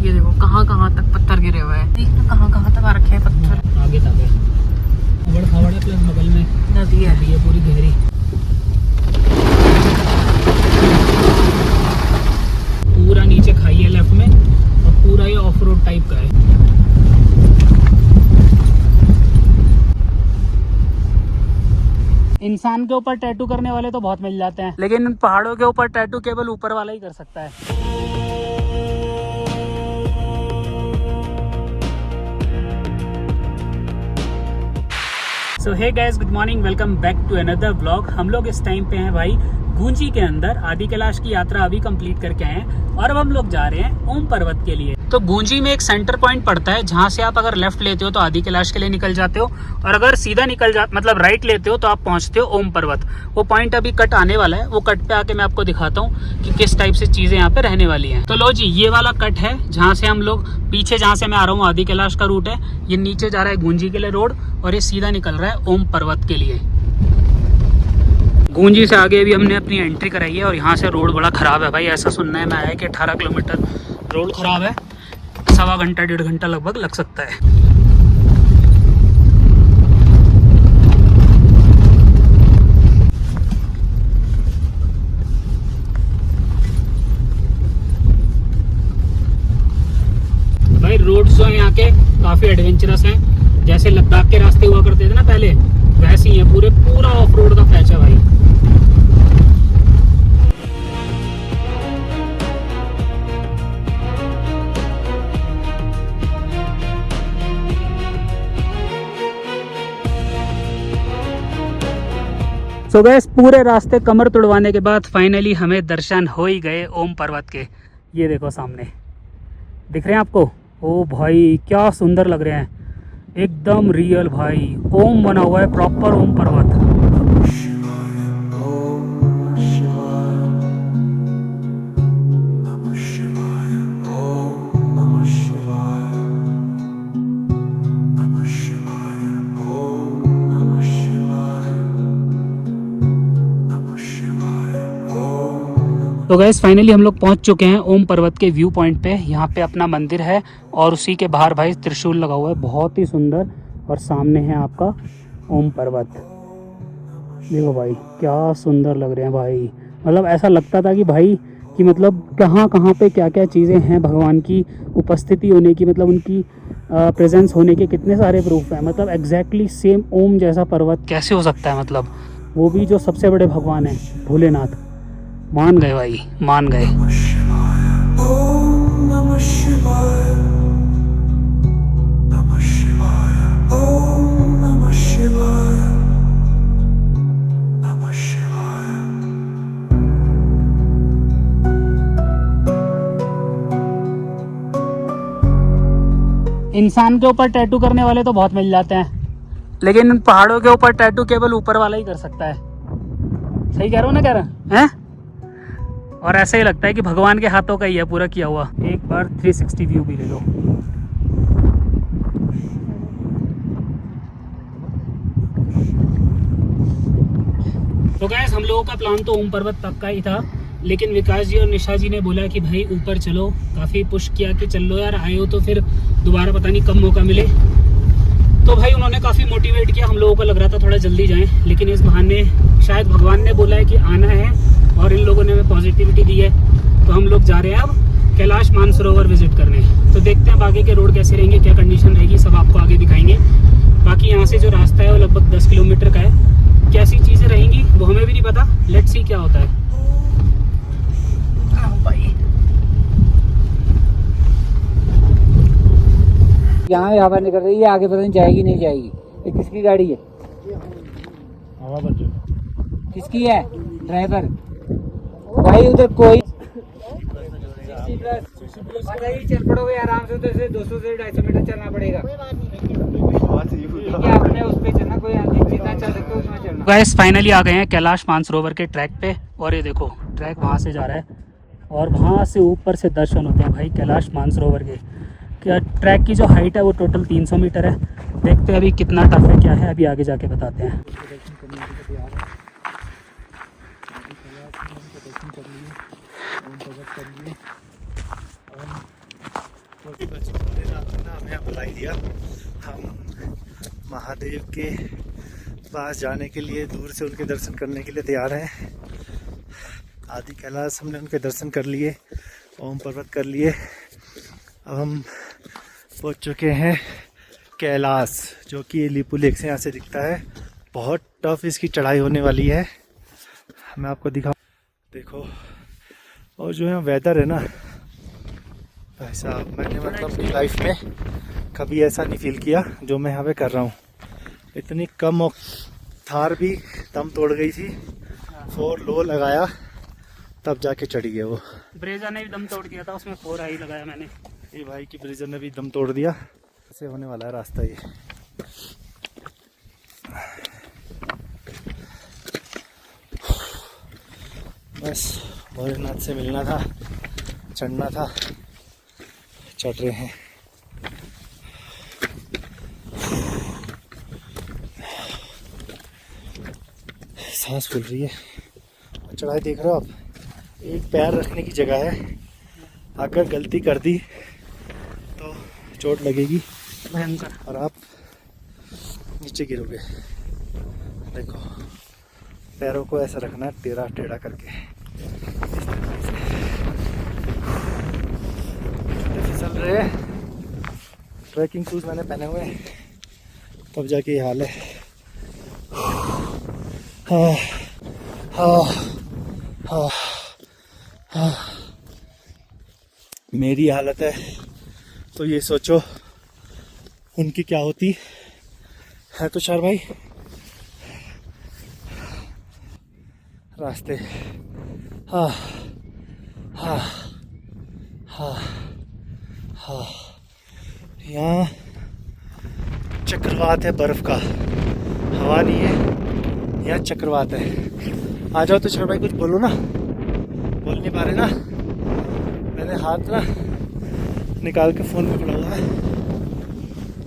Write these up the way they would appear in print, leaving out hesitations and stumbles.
ये देखो कहाँ कहाँ तक पत्थर गिरे हुए हैं, देखना कहाँ कहाँ तक आ रखे हैं पत्थर। आगे तक है खवड़ है, प्लस बगल में नदी है पूरी गहरी। पूरा नीचे खाई है लेफ्ट में, और पूरा ये ऑफ रोड टाइप का है। इंसान के ऊपर टैटू करने वाले तो बहुत मिल जाते हैं, लेकिन इन पहाड़ों के ऊपर टैटू केवल ऊपर वाला ही कर सकता है। So hey guys, good morning, welcome back to another vlog. हम लोग इस टाइम पे हैं भाई गूंजी के अंदर। आदि कैलाश की यात्रा अभी कंप्लीट करके आए हैं और अब हम लोग जा रहे हैं ओम पर्वत के लिए। तो गूंजी में एक सेंटर पॉइंट पड़ता है, जहां से आप अगर लेफ्ट लेते हो तो आदि कैलाश के लिए निकल जाते हो, और अगर सीधा मतलब राइट लेते हो तो आप पहुंचते हो ओम पर्वत। वो पॉइंट अभी कट आने वाला है, वो कट पे आके मैं आपको दिखाता हूँ कि किस टाइप से चीजें यहाँ पे रहने वाली हैं। तो लो जी, ये वाला कट है जहाँ से हम लोग पीछे, जहाँ से मैं आ रहा हूँ आदि कैलाश का रूट है, ये नीचे जा रहा है गूंजी के लिए रोड, और ये सीधा निकल रहा है ओम पर्वत के लिए। गूंजी से आगे अभी हमने अपनी एंट्री कराई है, और यहाँ से रोड बड़ा ख़राब है भाई। ऐसा सुनना है मैं आया कि 18 किलोमीटर रोड ख़राब है, सवा घंटा 1.5 घंटा लगभग लग सकता है। भाई रोड्स जो है यहाँ के काफ़ी एडवेंचरस हैं, जैसे लद्दाख के रास्ते हुआ करते थे ना पहले, वैसे ही है। पूरा ऑफ रोड का पैच है भाई। सो गैस, पूरे रास्ते कमर तुड़वाने के बाद फाइनली हमें दर्शन हो ही गए ओम पर्वत के। ये देखो सामने दिख रहे हैं आपको। ओ भाई क्या सुंदर लग रहे हैं, एकदम रियल भाई। ओम बना हुआ है, प्रॉपर ओम पर्वत। तो गैस फाइनली हम लोग पहुंच चुके हैं ओम पर्वत के व्यू पॉइंट पे। यहाँ पे अपना मंदिर है, और उसी के बाहर भाई त्रिशूल लगा हुआ है, बहुत ही सुंदर। और सामने है आपका ओम पर्वत। देखो भाई क्या सुंदर लग रहे हैं भाई। मतलब ऐसा लगता था कि भाई कि मतलब कहाँ कहाँ पे क्या क्या चीज़ें हैं, भगवान की उपस्थिति होने की, मतलब उनकी प्रेजेंस होने के कितने सारे प्रूफ हैं। मतलब एग्जैक्टली सेम ओम जैसा पर्वत कैसे हो सकता है, मतलब वो भी जो सबसे बड़े भगवान हैं भोलेनाथ। मान गए भाई, मान गए। इंसान के ऊपर टैटू करने वाले तो बहुत मिल जाते हैं, लेकिन इन पहाड़ों के ऊपर टैटू केवल ऊपर वाला ही कर सकता है। सही कह रहा हूँ ना, कह रहा है? और ऐसा ही लगता है कि भगवान के हाथों का ही है पूरा किया हुआ। एक बार 360 व्यू भी ले लो। तो गैस हम लोगों का प्लान तो ओम पर्वत तक का ही था, लेकिन विकास जी और निशा जी ने बोला कि भाई ऊपर चलो। काफ़ी पुश किया कि चल लो यार, आए हो तो फिर दोबारा पता नहीं कब मौका मिले। तो भाई उन्होंने काफ़ी मोटिवेट किया। हम लोगों को लग रहा था थोड़ा जल्दी जाएं, लेकिन इस बहाने शायद भगवान ने बोला है कि आना है, और इन लोगों ने हमें पॉजिटिविटी दी है। तो हम लोग जा रहे हैं अब कैलाश मानसरोवर विजिट करने। तो देखते हैं अब आगे के रोड कैसे रहेंगे, क्या कंडीशन रहेगी, सब आपको आगे दिखाएंगे। बाकी यहाँ से जो रास्ता है वो लगभग 10 किलोमीटर का है। कैसी चीज़ें रहेंगी वो हमें भी नहीं पता, लेट्स सी क्या होता है। यहाँ पर निकल रही है, आगे पता नहीं जाएगी नहीं जाएगी। ये किसकी गाड़ी है? किसकी है? ड्राइवर भाई उधर कोई चल पड़ोगे आराम से, उधर से 200 से 250 मीटर चलना पड़ेगा। आपने उस पे चलना, कोई जितना चल सकते हो उसमें चलना। गाइस फाइनली आ गए हैं कैलाश मानसरोवर के ट्रैक पे, और ये देखो ट्रैक वहाँ से जा रहा है, और वहाँ से ऊपर से दर्शन होते हैं भाई कैलाश मानसरोवर के। क्या ट्रैक की जो हाइट है वो टोटल 300 मीटर है। देखते हैं अभी कितना टफ है, क्या है, अभी आगे जाके बताते हैं। भोलेनाथ ने ना हमें बुलाई दिया। हम महादेव के पास जाने के लिए, दूर से उनके दर्शन करने के लिए तैयार हैं। आदि कैलाश हमने उनके दर्शन कर लिए, ओम पर्वत कर लिए। अब हम पहुंच चुके हैं कैलाश, जो कि लिपू लेक से यहाँ से दिखता है। बहुत टफ इसकी चढ़ाई होने वाली है, मैं आपको दिखाऊं। देखो, और जो है वेदर है ना भाई साहब, मैंने मतलब अपनी लाइफ में कभी ऐसा नहीं फील किया जो मैं यहाँ पे कर रहा हूँ। इतनी कम थार भी दम तोड़ गई थी, 4 लो लगाया तब जाके चढ़ी है वो। ब्रेजा ने भी दम तोड़ दिया था, उसमें 4 हाई लगाया मैंने। ये भाई की ब्रेजा ने भी दम तोड़ दिया। ऐसे होने वाला है रास्ता ये। बस भोलेनाथ से मिलना था, चढ़ना था, चढ़ रहे हैं। सांस फूल रही है। चढ़ाई देख रहे हो आप, एक पैर रखने की जगह है। अगर गलती कर दी तो चोट लगेगी भयंकर, और आप नीचे गिरोगे। देखो, पैरों को ऐसा रखना है, टेढ़ा टेढ़ा करके। फिसल रहे हैं, ट्रैकिंग शूज मैंने पहने हुए हैं, तब जाके ये हाल है। हाँ हाँ हाँ हाँ। मेरी हालत है तो ये सोचो उनकी क्या होती है। तुषार भाई, रास्ते, हाँ हाँ हाँ हाँ। यहाँ चक्रवात है बर्फ का, हवा नहीं है, यहाँ चक्रवात है। आ जाओ तुषार भाई, कुछ बोलो ना। बोल नहीं पा रहे ना, मैंने हाथ ना निकाल के फ़ोन में पड़ा हुआ है,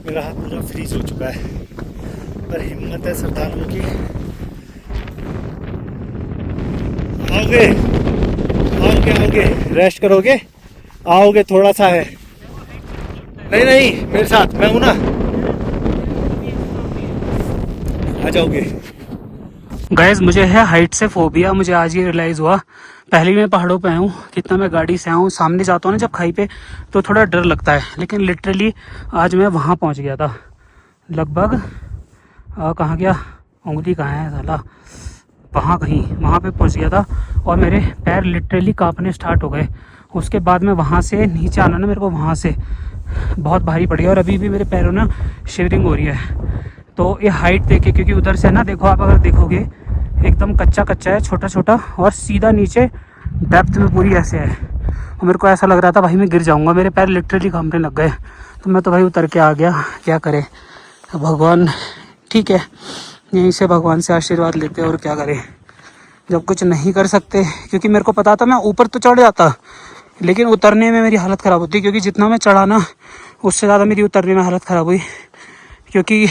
मेरा हाथ पूरा फ्रीज हो चुका है। पर हिम्मत है श्रद्धालुओं की। आओगे आओगे आओगे, रेस्ट करोगे, आओगे, थोड़ा सा है। नहीं नहीं, मेरे साथ, मैं हूं ना, आ जाओगे। गाइस, मुझे है हाइट से फोबिया। मुझे आज ये रियलाइज़ हुआ। पहले मैं पहाड़ों पे आया हूँ, कितना मैं गाड़ी से आया हूँ, सामने जाता हूँ ना जब खाई पे, तो थोड़ा डर लगता है। लेकिन लिटरली आज मैं वहाँ पहुँच गया था, लगभग कहाँ गया, उंगली कहाँ है साला, वहाँ कहीं, वहाँ पे पहुँच गया था। और मेरे पैर लिटरली कांपने स्टार्ट हो गए। उसके बाद में वहाँ से नीचे आना ना, मेरे को वहाँ से बहुत भारी पड़ गया। और अभी भी मेरे पैरों ना शिवरिंग हो रही है। तो ये हाइट देखे, क्योंकि उधर से ना देखो आप, अगर देखोगे एकदम कच्चा कच्चा है, छोटा छोटा, और सीधा नीचे डेप्थ में पूरी ऐसे है। और मेरे को ऐसा लग रहा था भाई मैं गिर जाऊंगा, मेरे पैर लिटरली कांपने लग गए। तो मैं तो भाई उतर के आ गया, क्या करे। भगवान ठीक है, यहीं से भगवान से आशीर्वाद लेते और क्या करें जब कुछ नहीं कर सकते। क्योंकि मेरे को पता था मैं ऊपर तो चढ़ जाता, लेकिन उतरने में मेरी हालत ख़राब होती, क्योंकि जितना मैं चढ़ा ना उससे ज़्यादा मेरी उतरने में हालत ख़राब हुई। क्योंकि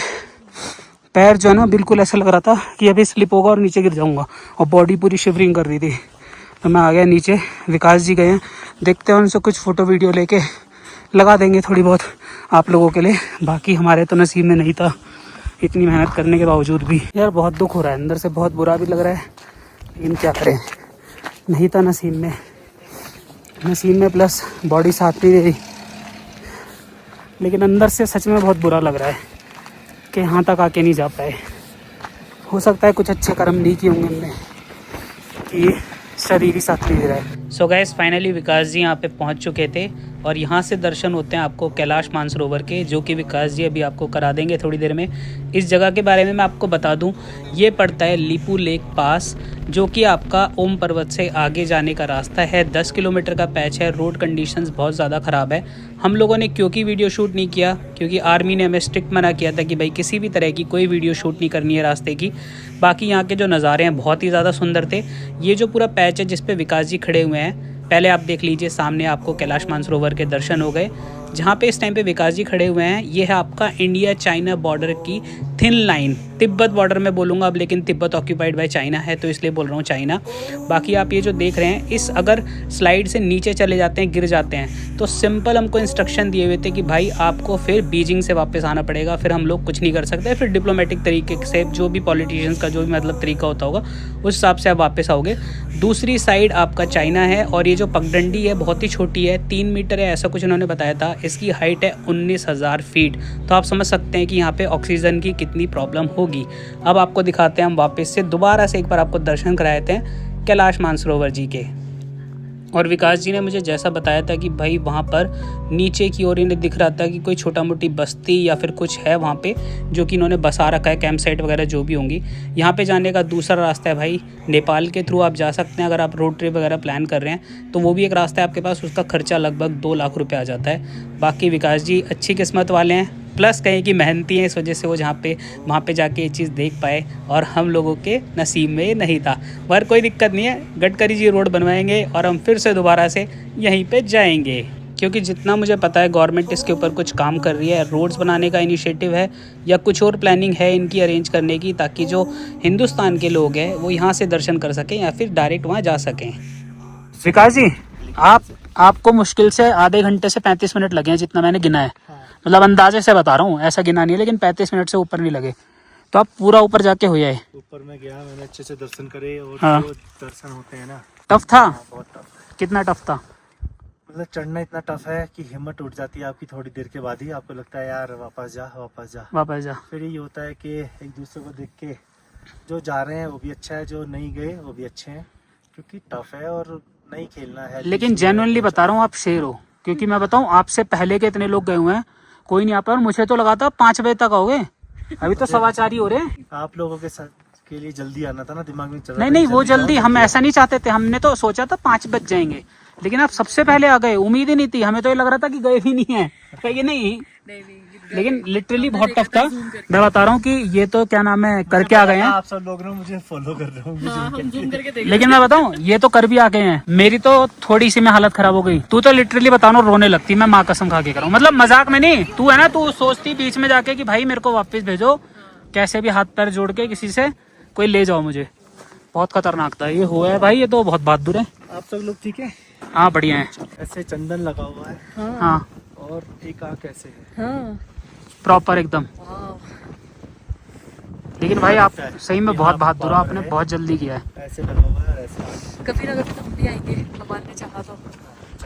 पैर जो है ना, बिल्कुल ऐसा लग रहा था कि अभी स्लिप होगा और नीचे गिर जाऊंगा, और बॉडी पूरी शिवरिंग कर रही थी। तो मैं आ गया नीचे। विकास जी गए हैं, देखते हैं उनसे कुछ फ़ोटो वीडियो लेके लगा देंगे थोड़ी बहुत आप लोगों के लिए। बाकी हमारे तो नसीब में नहीं था, इतनी मेहनत करने के बावजूद भी। यार बहुत दुख हो रहा है, अंदर से बहुत बुरा भी लग रहा है, लेकिन क्या करें, नहीं था नसीब में। नसीब में प्लस बॉडी साथ नहीं दे रही। लेकिन अंदर से सच में बहुत बुरा लग रहा है कि यहाँ तक आके नहीं जा पाए। हो सकता है कुछ अच्छे कर्म नहीं किए होंगे हमने कि शरीर ही साथ नहीं दे रहा है। सो गाइस, फाइनली विकास जी यहाँ पे पहुँच चुके थे, और यहाँ से दर्शन होते हैं आपको कैलाश मानसरोवर के, जो कि विकास जी अभी आपको करा देंगे थोड़ी देर में। इस जगह के बारे में मैं आपको बता दूं, ये पड़ता है लिपू लेक पास, जो कि आपका ओम पर्वत से आगे जाने का रास्ता है। 10 किलोमीटर का पैच है। रोड कंडीशंस बहुत ज़्यादा ख़राब है। हम लोगों ने क्योंकि वीडियो शूट नहीं किया, क्योंकि आर्मी ने हमें स्ट्रिक्ट मना किया था कि भाई किसी भी तरह की कोई वीडियो शूट नहीं करनी है रास्ते की। बाकी यहाँ के जो नज़ारे हैं बहुत ही ज़्यादा सुंदर थे। ये जो पूरा पैच है जिस पे विकास जी खड़े हुए हैं, पहले आप देख लीजिए, सामने आपको कैलाश मानसरोवर के दर्शन हो गए। जहाँ पे इस टाइम पे विकास जी खड़े हुए हैं ये है आपका इंडिया चाइना बॉर्डर की थिन लाइन। तिब्बत बॉर्डर में बोलूँगा अब, लेकिन तिब्बत ऑक्यूपाइड बाय चाइना है तो इसलिए बोल रहा हूँ चाइना। बाकी आप ये जो देख रहे हैं इस अगर स्लाइड से नीचे चले जाते हैं, गिर जाते हैं, तो सिंपल हमको इंस्ट्रक्शन दिए हुए थे कि भाई आपको फिर बीजिंग से वापस आना पड़ेगा, फिर हम लोग कुछ नहीं कर सकते, फिर डिप्लोमेटिक तरीके से जो भी पॉलिटिशियंस का जो भी मतलब तरीका होता होगा उस हिसाब से आप वापस आओगे। दूसरी साइड आपका चाइना है और ये जो पगडंडी है बहुत ही छोटी है, 3 मीटर है ऐसा कुछ उन्होंने बताया था। इसकी हाइट है 19,000 फीट, तो आप समझ सकते हैं कि यहाँ पे ऑक्सीजन की कितनी प्रॉब्लम होगी। अब आपको दिखाते हैं हम वापस से दोबारा से एक बार आपको दर्शन कराए थे कैलाश मानसरोवर जी के। और विकास जी ने मुझे जैसा बताया था कि भाई वहाँ पर नीचे की ओर इन्हें दिख रहा था कि कोई छोटा मोटी बस्ती या फिर कुछ है वहाँ पे जो कि इन्होंने बसा रखा है, कैंप साइट वगैरह जो भी होंगी। यहाँ पे जाने का दूसरा रास्ता है भाई, नेपाल के थ्रू आप जा सकते हैं अगर आप रोड ट्रिप वगैरह प्लान कर रहे हैं तो वो भी एक रास्ता है आपके पास, उसका खर्चा लगभग 2 लाख रुपये आ जाता है। बाकी विकास जी अच्छी किस्मत वाले हैं, प्लस कहें कि मेहनती हैं, इस वजह से वो वहाँ पे जाके ये चीज़ देख पाए और हम लोगों के नसीब में नहीं था। पर कोई दिक्कत नहीं है, गडकरी जी रोड बनवाएंगे और हम फिर से दोबारा से यहीं पे जाएंगे, क्योंकि जितना मुझे पता है गवर्नमेंट इसके ऊपर कुछ काम कर रही है, रोड्स बनाने का इनिशिएटिव है या कुछ और प्लानिंग है इनकी अरेंज करने की, ताकि जो हिंदुस्तान के लोग हैं वो यहाँ से दर्शन कर सकें या फिर डायरेक्ट वहाँ जा सकें। विकास जी आपको मुश्किल से आधे घंटे से 35 मिनट लगे हैं जितना मैंने गिना है, मतलब अंदाजे से बता रहा हूँ, ऐसा गिना नहीं है, लेकिन 35 मिनट से ऊपर नहीं लगे। तो आप पूरा ऊपर जाके हो जाए। ऊपर में गया, मैंने अच्छे से दर्शन करे और हाँ। जो दर्शन होते हैं ना, टफ था? बहुत टफ। कितना टफ था? मतलब चढ़ना इतना टफ है कि हिम्मत उठ जाती है आपकी थोड़ी देर के बाद ही, आपको लगता है यार वापस जा। फिर यही होता है कि एक दूसरे को देख के जो जा रहे हैं वो भी अच्छा है, जो नहीं गए वो भी अच्छे हैं, क्योंकि टफ है और नहीं खेलना है। लेकिन जेन्युइनली बता रहा हूँ आप शेर हो, क्योंकि मैं बताऊँ आपसे पहले के इतने लोग गए हुए हैं, कोई नहीं आ पाया और मुझे तो लगा था 5 बजे तक आओगे, अभी तो 4:15 ही हो रहे हैं। आप लोगों के साथ के लिए जल्दी आना था ना, दिमाग में चल नहीं वो जल्दी हम ऐसा नहीं चाहते थे, हमने तो सोचा था 5 बज जाएंगे, लेकिन आप सबसे पहले आ गए, उम्मीद ही नहीं थी, हमें तो ये लग रहा था कि गए भी नहीं है, कहिए नहीं। लेकिन लिटरली बहुत टफ था, मैं बता रहा हूँ कि ये तो क्या नाम है करके आ गए हैं। आप सब लोग ना मुझे फॉलो कर रहे होंगे, लेकिन मैं बताऊँ ये तो कर भी आ गए हैं। मेरी तो थोड़ी सी में हालत खराब हो गई, तू तो लिटरली बताना रोने लगती, मैं माँ कसम खा के कर रहा हूँ, मतलब मजाक में नहीं। तू है ना, तू सोचती बीच में जाके कि भाई मेरे को वापस भेजो, कैसे भी हाथ पैर जोड़ के किसी से कोई ले जाओ मुझे। बहुत खतरनाक था ये हुआ है भाई, ये तो बहुत बहादुर है। आप सब लोग ठीक है? हाँ बढ़िया है। ऐसे चंदन लगा हुआ है। हाँ और एक आँख ऐसे है प्रॉपर एकदम। लेकिन भाई आप सही में बहुत बहादुर हो, आपने बहुत जल्दी किया है। ऐसे लगा हुआ है, ऐसे कभी ना कभी तो हम भी आएंगे, भगवान ने चाहा तो।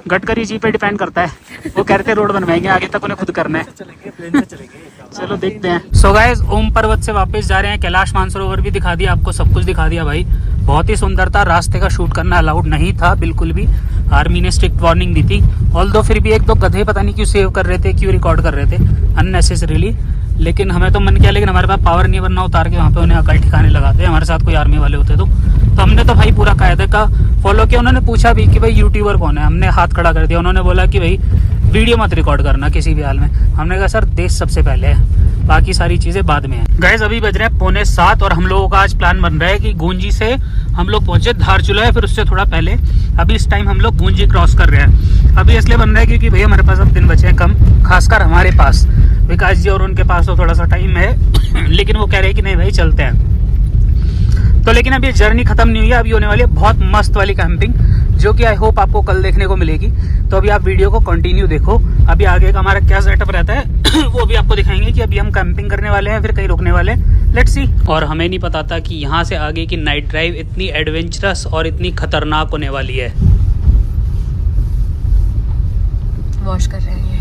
गडकरी जी पे डिपेंड करता है, वो कहते रोड बनवाएंगे, आगे तक उन्हें खुद करना है। चलेंगे, प्लेन से चलेंगे। चलो देखते हैं। सो गाइस ओम पर्वत से वापस जा रहे हैं, कैलाश मानसरोवर भी दिखा दिया आपको, सब कुछ दिखा दिया भाई, बहुत ही सुंदर था। रास्ते का शूट करना अलाउड नहीं था बिल्कुल भी, आर्मी ने स्ट्रिक्ट वार्निंग दी थी। ऑल्दो फिर भी 1-2 गधे पता नहीं क्यों सेव कर रहे थे, क्यों रिकॉर्ड कर रहे थे अननेसेसरीली, लेकिन हमें तो मन किया, लेकिन हमारे पास पावर नहीं, वरना उतार के वहाँ पे उन्हें अकल ठिकाने लगाते। हमारे साथ कोई आर्मी वाले होते तो हमने तो भाई पूरा कायदे का फॉलो किया। उन्होंने पूछा भी कि भाई यूट्यूबर कौन है, हमने हाथ खड़ा कर दिया। उन्होंने बोला कि भाई वीडियो मत रिकॉर्ड करना किसी भी हाल में। हमने कहा सर देश सबसे पहले है, बाकी सारी चीज़ें बाद में है। गाइस अभी बज रहे हैं 6:45 और हम लोगों का आज प्लान बन रहा है कि गूंजी से हम लोग पहुंचे धारचूला है, फिर उससे थोड़ा पहले। अभी इस टाइम हम लोग गूंजी क्रॉस कर रहे हैं। अभी इसलिए बन रहा है क्योंकि भैया हमारे पास अब दिन बचे हैं कम, खासकर हमारे पास। विकास जी और उनके पास तो थोड़ा सा टाइम है लेकिन वो कह रहे हैं कि नहीं भाई चलते हैं। तो लेकिन अभी जर्नी खत्म नहीं हुई है, अभी होने वाली है बहुत मस्त वाली कैंपिंग, जो कि आई होप आपको कल देखने को मिलेगी। तो अभी आप वीडियो को कंटिन्यू देखो, अभी आगे का हमारा क्या सेटअप रहता है वो भी आपको दिखाएंगे कि अभी हम कैंपिंग करने वाले हैं, फिर कहीं रुकने वाले हैं, लेट्स सी। और हमें नहीं पता था कि यहाँ से आगे की नाइट ड्राइव इतनी एडवेंचरस और इतनी खतरनाक होने वाली है। वॉश कर रहे हैं ये।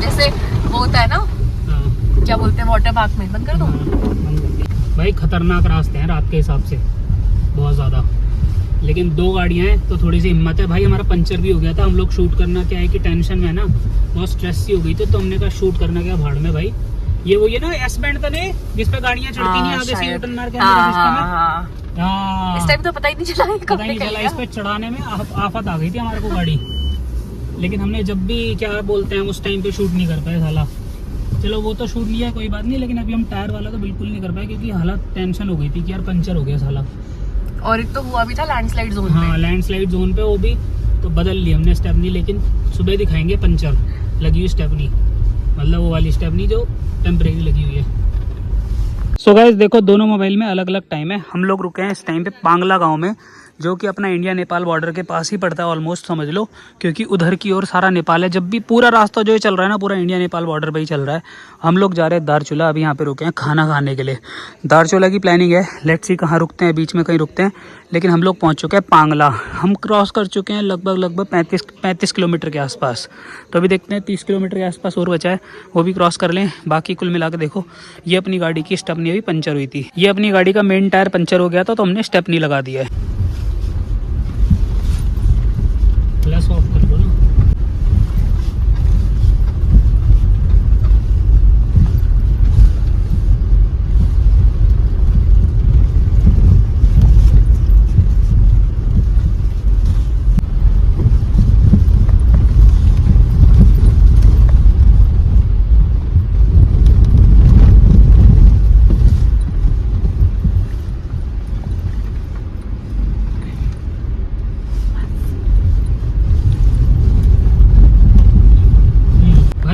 जैसे वो होता है ना, क्या बोलते हैं वाटर पार्क में, बंद कर दो। भाई खतरनाक रास्ते हैं रात के हिसाब से बहुत ज़्यादा, लेकिन 2 गाड़ियाँ हैं तो थोड़ी सी हिम्मत है। भाई हमारा पंचर भी हो गया था, हम लोग शूट करना क्या है कि टेंशन में है ना, बहुत स्ट्रेस सी हो गई थी, तो हमने कहा शूट करना क्या भाड़ में भाई। ये वो ये ना एस बैंड था ने जिस पे गाड़ियाँ चढ़ती नहीं आगे से यूटर्न मार के, हाँ, इस टाइम तो पता ही नहीं चला कि कब पता ही नहीं निकल चला। गया। इस पे चढ़ाने में आफत आ गई थी हमारे को गाड़ी, लेकिन हमने जब भी क्या बोलते हैं उस टाइम पे शूट नहीं कर पाए साला। चलो वो तो शूट लिया कोई बात नहीं, लेकिन अभी हम टायर वाला तो बिल्कुल नहीं कर पाए क्योंकि हालत टेंशन हो गई थी कि यार पंचर हो गया साला। और एक तो हुआ भी था लैंडस्लाइड जोन हाँ, पे। लैंडस्लाइड जोन पे वो भी तो बदल ली हमने स्टेपनी, लेकिन सुबह दिखाएंगे पंचर लगी हुई स्टेपनी, मतलब वो वाली स्टेपनी जो टेम्परेरी लगी हुई है। सो गाइस देखो, दोनों मोबाइल में अलग अलग टाइम है। हम लोग रुके हैं इस टाइम पे पांगला गांव में, जो कि अपना इंडिया नेपाल बॉर्डर के पास ही पड़ता है ऑलमोस्ट, समझ लो, क्योंकि उधर की ओर सारा नेपाल है। जब भी पूरा रास्ता जो चल रहा है ना, पूरा इंडिया नेपाल बॉर्डर पे ही चल रहा है। हम लोग जा रहे हैं दारचूला, अभी यहाँ पे रुके हैं खाना खाने के लिए। दारचूला की प्लानिंग है, लेट्स सी कहाँ रुकते हैं, बीच में कहीं रुकते हैं। लेकिन हम लोग पहुँच चुके हैं पांगला, हम क्रॉस कर चुके हैं लगभग 35 किलोमीटर के आसपास। तो अभी देखते हैं 30 किलोमीटर के आसपास और बचा है, वो भी क्रॉस कर लें। बाकी कुल मिला के देखो, ये अपनी गाड़ी की स्टेपनी अभी पंचर हुई थी, ये अपनी गाड़ी का मेन टायर पंचर हो गया था, तो हमने स्टेपनी लगा दिया है। प्लस ऑफ कर दो ना।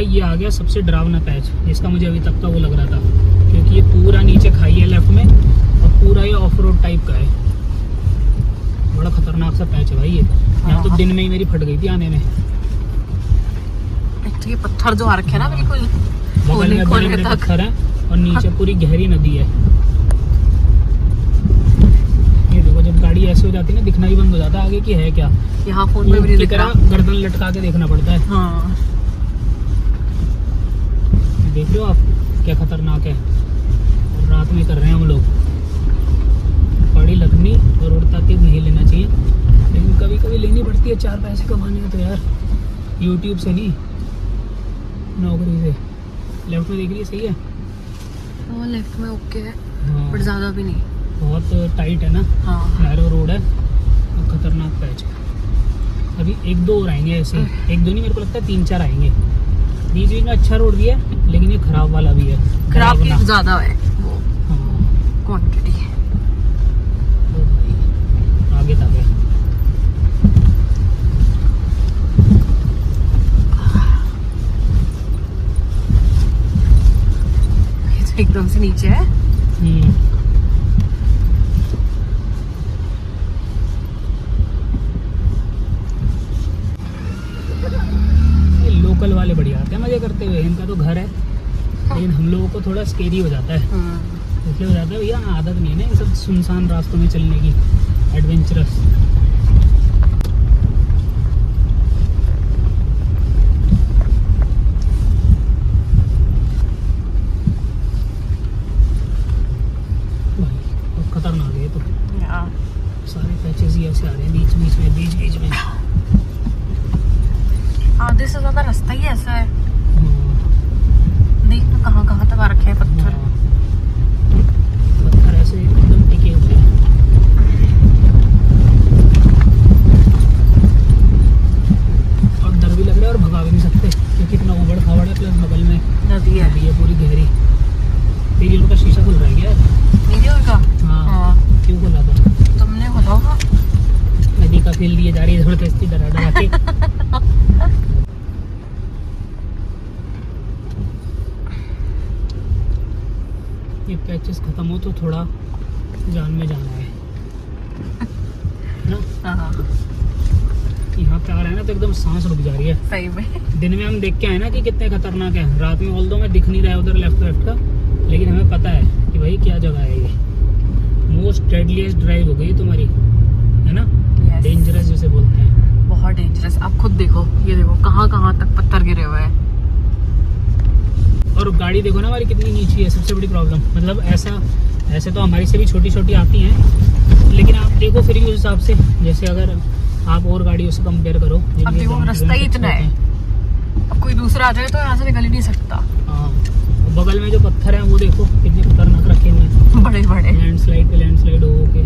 ये आ गया सबसे डरावना पैच, जिसका मुझे अभी तक का वो लग रहा था, क्योंकि ये पूरा नीचे खाई है लेफ्ट में, और पूरा ये ऑफ रोड टाइप का है। बड़ा खतरनाक सा पैच है भाई ये। यहाँ तो दिन में ही मेरी फट गई थी आने में। तो ये पत्थर जो आ रखे हैं ना बिल्कुल बगल में बड़े बड़े पत्थर हैं और नीचे पूरी गहरी नदी है। ये देखो, जब गाड़ी ऐसे हो जाती है ना, दिखना ही बंद हो जाता है आगे की है क्या। यहाँ फोन पे भी नहीं दिख रहा। गर्दन लटका के देखना पड़ता है। हाँ, देख रहे हो आप क्या खतरनाक है। और रात में कर रहे हैं हम लोग। पहाड़ी लखनी और उड़ता तीर नहीं लेना चाहिए, लेकिन कभी कभी लेनी पड़ती है, 4 पैसे कमाने हैं तो यार। यूट्यूब से नहीं, नौकरी से। लेफ्ट में देख रही है, सही है। वो लेफ्ट में ओके है, हाँ, बट ज्यादा भी नहीं। बहुत टाइट है ना, हाँ, नैरो रोड है और खतरनाक पैच है। अभी 1-2 और आएंगे ऐसे, 1-2 नहीं, मेरे को लगता है 3-4 आएंगे। बीच बीच में अच्छा रोड भी है, लेकिन ये खराब वाला भी है। खराब की ज्यादा है वो हाँ, क्वांटिटी है। आगे तक है। ये तो एकदम से नीचे है। लोकल वाले बढ़िया आते हैं मजे करते हुए, इनका तो घर है, लेकिन हम लोगों को थोड़ा स्केरी हो जाता है। इसलिए हो जाता है भैया, आदत नहीं है ना इन सब सुनसान रास्तों में चलने की, एडवेंचरस। भाई खतरनाक है तो, सारे पैचेस ही ऐसे आ रहे हैं बीच बीच में। आधे से ज्यादा रास्ता ही ऐसा है। देख ना कहाँ कहाँ तक आ रखे हैं पत्थर। पत्थर ऐसे एकदम टिके हुए हैं। और डर भी लग रहा है और भगा भी नहीं सकते, क्योंकि इतना उबड़ खाबड़ है, प्लस बगल में नदी है। नदी है पूरी गहरी। तेरी रोड का शीशा खुल रहा है क्या? मेरी ओर का? हाँ, क्यों खुला था? तुमने खोला होगा। नदी का फील लिए जा रही है जबरदस्ती, डरा डरा के। ये पैचेस खत्म हो तो थोड़ा जान में जाना है ना। हाँ, यहाँ पे आ रहा है ना तो एकदम सांस रुक जा रही है। सही में। दिन में हम देख के आए ना कि कितने खतरनाक है, रात में ऑल्दो में दिख नहीं रहा है उधर लेफ्ट का, लेकिन हमें पता है कि भाई क्या जगह है ये। मोस्ट डेडलीस्ट ड्राइव हो गई तुम्हारी, है ना। डेंजरस जिसे बोलते हैं, बहुत डेंजरस। आप खुद देखो, ये देखो कहाँ कहाँ तक पत्थर गिरे हुए हैं। और गाड़ी देखो ना हमारी कितनी नीची है, सबसे बड़ी प्रॉब्लम। मतलब ऐसे तो हमारी से भी छोटी छोटी आती हैं, लेकिन आप देखो फिर भी उस हिसाब से, जैसे अगर आप और गाड़ियों से कंपेयर करो। अब देखो रास्ता ही इतना है, अब कोई दूसरा आ जाए तो यहाँ से निकल ही नहीं सकता। हाँ, बगल में जो पत्थर हैं वो देखो कितने खतरनाक रखे हुए हैं, बड़े बड़े। लैंडस्लाइड पे लैंडस्लाइड हो के।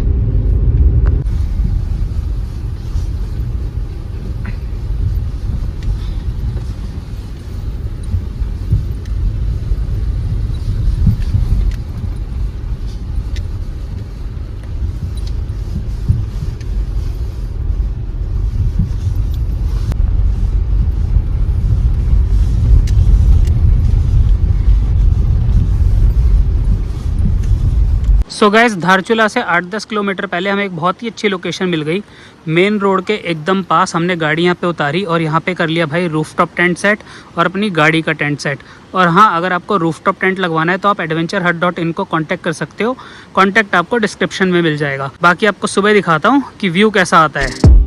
सो गाइस धारचूला से 8-10 किलोमीटर पहले हमें एक बहुत ही अच्छी लोकेशन मिल गई। मेन रोड के एकदम पास हमने गाड़ी यहाँ पे उतारी और यहाँ पे कर लिया भाई रूफटॉप टेंट सेट और अपनी गाड़ी का टेंट सेट। और हाँ, अगर आपको रूफटॉप टेंट लगवाना है तो आप adventurehut.in को कांटेक्ट कर सकते हो। कांटेक्ट आपको डिस्क्रिप्शन में मिल जाएगा। बाकी आपको सुबह दिखाता हूँ कि व्यू कैसा आता है।